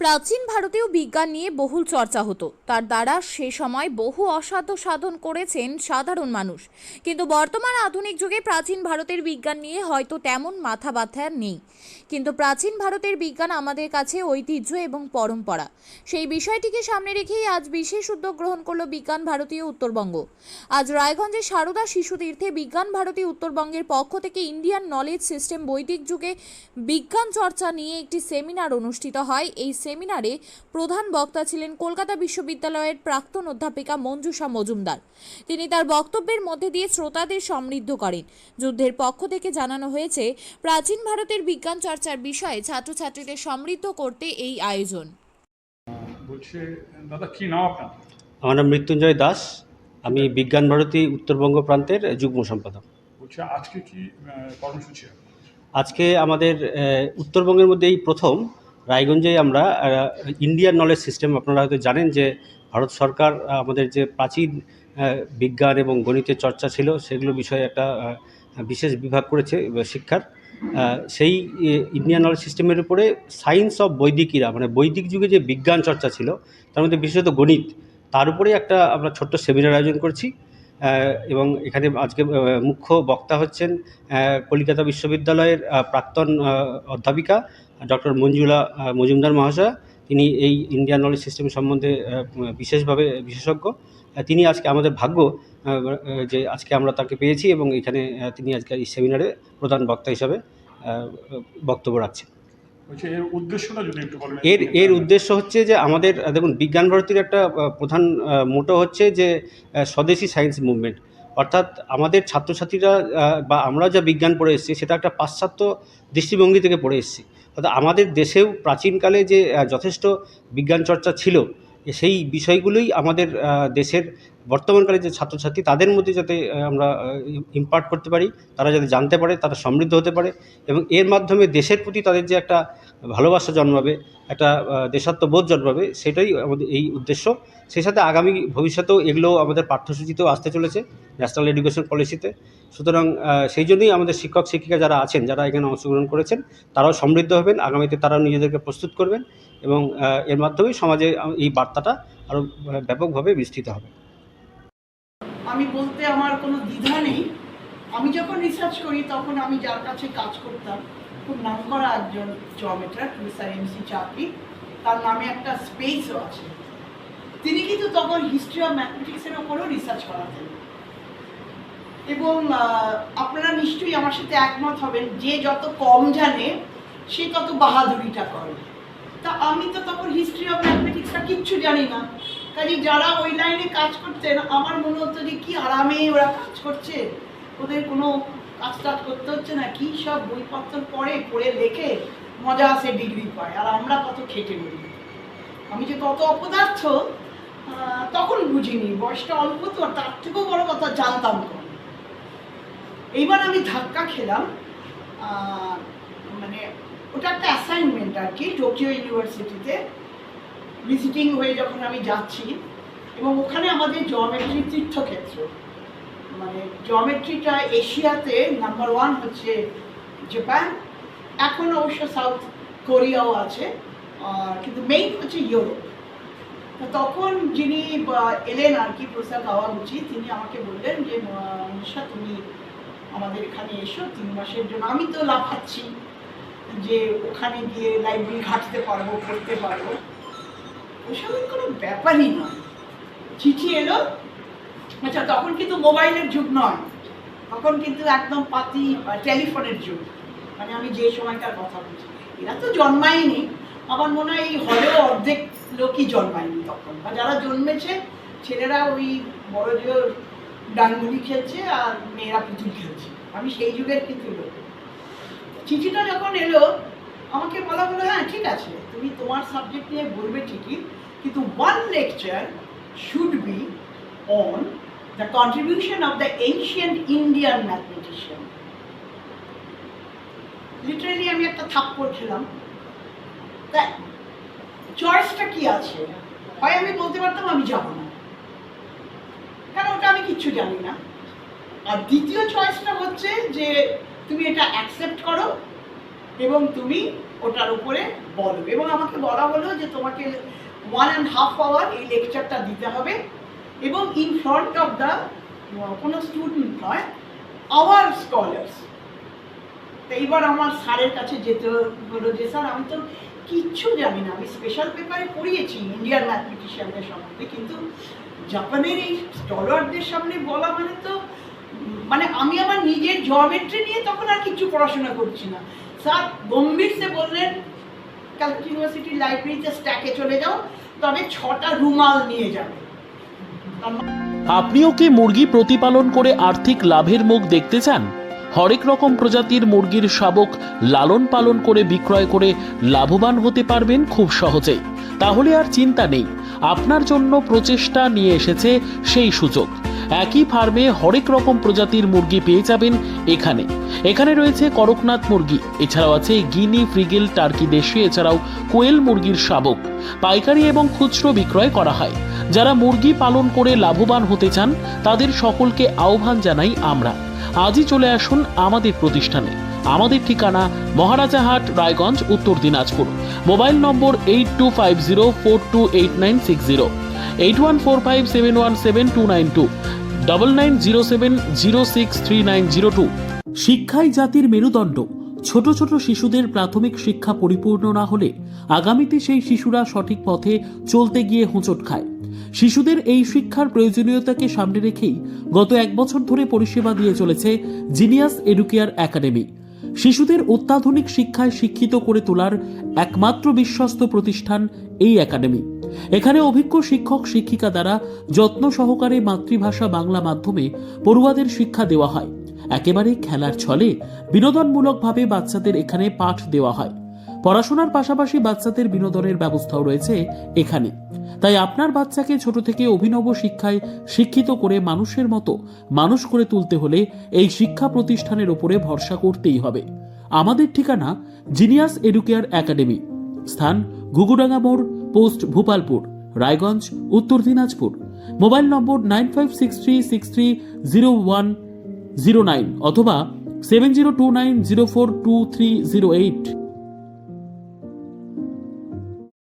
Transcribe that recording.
প্রাচীন ভারতীয় বিজ্ঞান নিয়ে বহুল চর্চা হতো। তার দ্বারা সে সময় বহু অসাধ্য সাধন করেছেন সাধারণ মানুষ। কিন্তু বর্তমান আধুনিক যুগে প্রাচীন ভারতের বিজ্ঞান নিয়ে হয়তো তেমন মাথা ব্যথা নেই। কিন্তু প্রাচীন ভারতের বিজ্ঞান আমাদের কাছে ঐতিহ্য এবং পরম্পরা। সেই বিষয়টিকে সামনে রেখেই আজ বিশেষ উদ্যোগ গ্রহণ করল বিজ্ঞান ভারতীয় উত্তরবঙ্গ। আজ রায়গঞ্জে সারদা শিশুতীর্থে বিজ্ঞান ভারতী উত্তরবঙ্গের পক্ষ থেকে ইন্ডিয়ান নলেজ সিস্টেম বৈদিক যুগে বিজ্ঞান চর্চা নিয়ে একটি সেমিনার অনুষ্ঠিত হয়। এই সেমিনারে প্রধান বক্তা ছিলেন কলকাতা বিশ্ববিদ্যালয়ের প্রাক্তন অধ্যাপিকা মঞ্জুষা মজুমদার। তিনি তার বক্তব্যের মধ্যে দিয়ে শ্রোতাদের সমৃদ্ধ করেন। যুদ্ধের পক্ষ থেকে জানানো হয়েছে, প্রাচীন ভারতের বিজ্ঞান চর্চার বিষয়ে ছাত্রছাত্রীদের সমৃদ্ধ করতে এই আয়োজন। বলছে দাদা কি নাম আপনার? আমার নাম মৃত্যুঞ্জয় দাস। আমি বিজ্ঞান ভারতী উত্তরবঙ্গ প্রান্তের যুগ্ম সম্পাদক। বলছে আজকে কি কর্মসূচি? আজকে আমাদের উত্তরবঙ্গের মধ্যে এই প্রথম রায়গঞ্জে আমরা ইন্ডিয়ান নলেজ সিস্টেম, আপনারা হয়তো জানেন যে ভারত সরকার আমাদের যে প্রাচীন বিজ্ঞান এবং গণিতের চর্চা ছিল সেগুলো বিষয়ে একটা বিশেষ বিভাগ করেছে শিক্ষার। সেই ইন্ডিয়ান নলেজ সিস্টেমের উপরে সায়েন্স অফ বৈদিকীরা, মানে বৈদিক যুগে যে বিজ্ঞান চর্চা ছিল তার মধ্যে বিশেষত গণিত, তার উপরেই একটা আমরা ছোট্ট সেমিনার আয়োজন করছি। এবং এখানে আজকে মুখ্য বক্তা হচ্ছেন কলকাতা বিশ্ববিদ্যালয়ের প্রাক্তন অধ্যাপিকা ডক্টর মঞ্জুলা মজুমদার মহাশয়া। তিনি এই ইন্ডিয়ান নলেজ সিস্টেম সম্বন্ধে বিশেষভাবে বিশেষজ্ঞ। তিনি আজকে আমাদের ভাগ্য যে আজকে আমরা তাকে পেয়েছি এবং এখানে তিনি আজকে এই সেমিনারে প্রধান বক্তা হিসাবে বক্তব্য রাখছেন। এর উদ্দেশ্যটা যদি একটু বলেন। এর উদ্দেশ্য হচ্ছে যে আমাদের দেখুন, বিজ্ঞান ভারতীর একটা প্রধান মোটো হচ্ছে যে স্বদেশি সায়েন্স মুভমেন্ট, অর্থাৎ আমাদের ছাত্রছাত্রীরা বা আমরা যা বিজ্ঞান পড়ে এসেছি সেটা একটা পাশ্চাত্য দৃষ্টিভঙ্গি থেকে পড়ে এসেছি। অর্থাৎ আমাদের দেশেও প্রাচীনকালে যে যথেষ্ট বিজ্ঞান চর্চা ছিল, সেই বিষয়গুলোই আমাদের দেশের বর্তমানকালে যে ছাত্রছাত্রী তাদের মধ্যে যাতে আমরা ইম্পার্ট করতে পারি, তারা যাতে জানতে পারে, তারা সমৃদ্ধ হতে পারে এবং এর মাধ্যমে দেশের প্রতি তাদের যে একটা ভালোবাসা জন্মাবে, একটা দেশাত্মবোধ জন্মাবে, সেটাই আমাদের এই উদ্দেশ্য। সেই সাথে আগামী ভবিষ্যতেও এগুলো আমাদের পাঠ্যসূচিতেও আসতে চলেছে, ন্যাশনাল এডুকেশন পলিসিতে। সুতরাং সেই জন্যই আমাদের শিক্ষক শিক্ষিকা যারা আছেন, যারা এখানে অংশগ্রহণ করেছেন, তারাও সমৃদ্ধ হবেন, আগামীতে তারাও নিজেদেরকে প্রস্তুত করবেন এবং এর মাধ্যমেই সমাজে এই বার্তাটা আরও ব্যাপকভাবে বিস্তৃত হবে। আমি বলতে আমার কোনো দ্বিধা নেই। আমি যখন রিসার্চ করি তখন আমি যার কাছে কাজ করতাম, খুব নামকরা একজন জিওমেট্রার, প্রফেসর এমসি চাকরি, তার নামে একটা স্পেসও আছে। তিনি কিন্তু তখন হিস্ট্রি অফ ম্যাথমেটিক্সের ওপরও রিসার্চ করাতেন এবং আপনারা নিশ্চয়ই আমার সাথে একমত হবেন, যে যত কম জানে সে তত বাহাদুরিটা করে। তা আমি তো তখন হিস্ট্রি অফ ম্যাথমেটিক্সটা কিচ্ছু জানি না। কাজে যারা ওই লাইনে কাজ করতেন আমার মনে হতো যে কি আরামে ওরা কাজ করছে, ওদের কোনো কাজ টাজ করতে হচ্ছে না, কি সব বইপত্র পড়ে লেখে মজা আসে, ডিগ্রি পায়, আর আমরা কত খেটে মরি। আমি যে কত অপদার্থ তখন বুঝিনি, বয়সটা অল্প তো, তার থেকেও বড় কথা জানতাম কম। এইবার আমি ধাক্কা খেলাম, মানে ওটা একটা অ্যাসাইনমেন্ট আর কি, টোকিও ইউনিভার্সিটিতে ভিজিটিং হয়ে যখন আমি যাচ্ছি এবং ওখানে আমাদের জিওমেট্রি তীর্থক্ষেত্র, মানে জিওমেট্রিটা এশিয়াতে নাম্বার 1 হচ্ছে জাপান, এখন অবশ্য সাউথ কোরিয়াও আছে, কিন্তু মেইন হচ্ছে ইউরোপ। তখন যিনি এলেন আর কি, প্রফেসর কাওয়াগুচি, তিনি আমাকে বললেন যে মনীষা তুমি আমাদের এখানে এসো 3 মাসের জন্য। আমি তো লাফাচ্ছি যে ওখানে গিয়ে লাইব্রেরি ঘাঁটতে পারবো, পড়তে পারবো, ওসবের কোনো ব্যাপারই নয়। চিঠি এলো, আচ্ছা তখন কিন্তু মোবাইলের যুগ নয়, তখন কিন্তু একদম পাতি টেলিফোনের যুগ, মানে আমি যে সময়কার কথা বলছি। এরা তো জন্মায়নি, আমার মনে হয় এই হলেও অর্ধেক লোকই জন্মায়নি তখন, বা যারা জন্মেছে ছেলেরা ওই বড় জোর ডাঙ্গুলি খেলছে আর মেয়েরা পুতুল খেলছে। আমি সেই যুগের কিন্তু লোক। চিঠিটা যখন এলো আমাকে বলা হলো, হ্যাঁ ঠিক আছে তুমি তোমার সাবজেক্ট নিয়ে বলবে ঠিকই, কিন্তু 1 lecture should be on the contribution of the ancient Indian mathematician. Literally আমি একটা থাপ্পড় খেলাম। তা চয়েসটা কি আছে? হয় আমি বলতে পারতাম আমি যাব না, কারণ ওটা আমি কিচ্ছু জানি না, আর দ্বিতীয় চয়েসটা হচ্ছে যে তুমি এটা অ্যাকসেপ্ট করো এবং তুমি ওটার উপরে বলো, এবং আমাকে বলা হলো যে তোমাকে 1.5 hour এই লেকচারটা দিতে হবে, এবং ইন ফ্রন্ট অফ দ্য কোনো স্টুডেন্ট নয়, আওয়ার স্কলার্স। তো এইবার আমার স্যারের কাছে যেতে হলো যে স্যার আমি তো কিচ্ছু জানি না, আমি স্পেশাল পেপারে পড়িয়েছি ইন্ডিয়ান ম্যাথমেটিশিয়ানদের সম্বন্ধে, কিন্তু জাপানের এই স্কলারদের সামনে বলা মানে তো মানে আমি আমার নিজের জিওমেট্রি নিয়ে তখন আর কিছু পড়াশোনা করছি না। স্যার গম্ভীর সে বললেন ক্যালকাটা ইউনিভার্সিটি লাইব্রেরিতে স্ট্যাকে চলে যাও, তবে 6টা রুমাল নিয়ে যাবে। আপনিও কি মুরগি প্রতিপালন করে আর্থিক লাভের মুখ দেখতে চান? হরেক রকম প্রজাতির মুরগির শাবক লালন পালন করে বিক্রয় করে লাভবান হতে পারবেন খুব সহজেই। তাহলে আর চিন্তা নেই, আপনার জন্য প্রচেষ্টা নিয়ে এসেছে সেই সুযোগ। একই ফার্মে হরেক রকম প্রজাতির মুরগি পেয়ে যাবেন এখানে। এখানে রয়েছে করকনাথ মুরগি, এছাড়াও আছে গিনি, ফ্রিগেল, টার্কি দেশি, এছাড়াও কোয়েল মুরগির শাবক। পাইকারি এবং খুচরো বিক্রয় করা হয়। যারা মুরগি পালন করে লাভবান হতে চান তাদের সকলকে আহ্বান জানাই আমরা। আজই চলে আসুন আমাদের প্রতিষ্ঠানে। আমাদের ঠিকানা মহারাজাহাট, রায়গঞ্জ, উত্তর দিনাজপুর। মোবাইল নম্বর 8250428960, 8145717292, 9907063902। শিক্ষাই জাতির মেরুদণ্ড। ছোট ছোট শিশুদের প্রাথমিক শিক্ষা পরিপূর্ণ না হলে আগামীতে সেই শিশুরা সঠিক পথে চলতে গিয়ে হোঁচট খায়। শিশুদের এই শিক্ষার প্রয়োজনীয়তাকে সামনে রেখেই গত 1 বছর ধরে পরিষেবা দিয়ে চলেছে জিনিয়াস এডুকেয়ার একাডেমি। শিশুদের অত্যাধুনিক শিক্ষায় শিক্ষিত করে তোলার একমাত্র বিশ্বস্ত প্রতিষ্ঠান এই একাডেমি। এখানে অভিজ্ঞ শিক্ষক শিক্ষিকা দ্বারা যত্ন সহকারে মাতৃভাষা বাংলা মাধ্যমে পড়ুয়াদের শিক্ষা দেওয়া হয়। একেবারে খেলার ছলে বিনোদনমূলকভাবে বাচ্চাদের এখানে পাঠ দেওয়া হয়। পড়াশোনার পাশাপাশি বাচ্চাদের বিনোদনের ব্যবস্থাও রয়েছে এখানে। তাই আপনার বাচ্চাকে ছোট থেকে অভিনব শিক্ষায় শিক্ষিত করে মানুষের মতো মানুষ করে তুলতে হলে এই শিক্ষা প্রতিষ্ঠানের উপরে ভরসা করতেই হবে। আমাদের ঠিকানা জিনিয়াস এডুকেয়ার একাডেমি, স্থান ঘুঘুডাঙ্গা মোড়, পোস্ট ভূপালপুর, রায়গঞ্জ, উত্তর দিনাজপুর। মোবাইল নম্বর 9563630109 অথবা 7029042308।